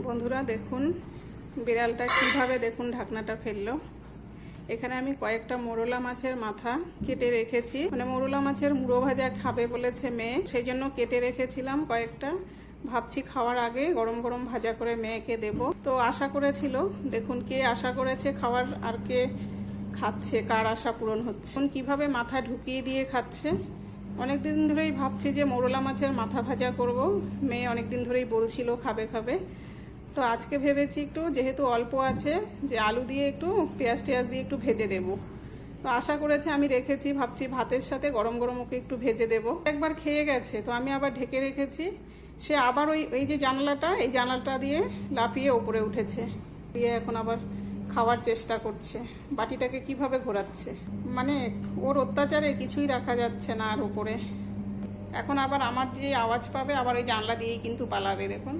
বন্ধুরা দেখুন বিড়ালটা কিভাবে দেখুন ঢাকনাটা ফেললো। এখানে আমি কয়েকটা মোরলা মাছের মাথা কেটে রেখেছি, মানে মোরলা মাছের মুড়ো ভাজা খাবে বলেছে মেয়ে, সেই জন্য কেটে রেখেছিলাম কয়েকটা। ভাবছি খাওয়ার আগে গরম গরম ভাজা করে মেয়েকে দেব। তো আশা করেছিল, দেখুন কে আশা করেছে খাওয়ার আর কে খাচ্ছে, কার আশা পূরণ হচ্ছে। কিভাবে মাথা ঢুকিয়ে দিয়ে খাচ্ছে। অনেকদিন ধরেই ভাবছি যে মোরলা মাছের মাথা ভাজা করব, মেয়ে অনেকদিন ধরেই বলছিল খাবে খাবে। তো আজকে ভেবেছি একটু, যেহেতু অল্প আছে, যে আলু দিয়ে একটু পেঁয়াজ টেয়াজ দিয়ে একটু ভেজে দেব। তো আশা করেছে, আমি রেখেছি, ভাবছি ভাতের সাথে গরম গরম ওকে একটু ভেজে দেব। একবার খেয়ে গেছে, তো আমি আবার ঢেকে রেখেছি। সে আবার ওই যে জানালাটা, এই জানালাটা দিয়ে লাফিয়ে ওপরে উঠেছে, দিয়ে এখন আবার খাওয়ার চেষ্টা করছে। বাটিটাকে কিভাবে ঘোরাচ্ছে, মানে ওর অত্যাচারে কিছুই রাখা যাচ্ছে না আর উপরে। এখন আবার আমার যে আওয়াজ পাবে, আবার ওই জানলা দিয়েই কিন্তু পালাবে। দেখুন।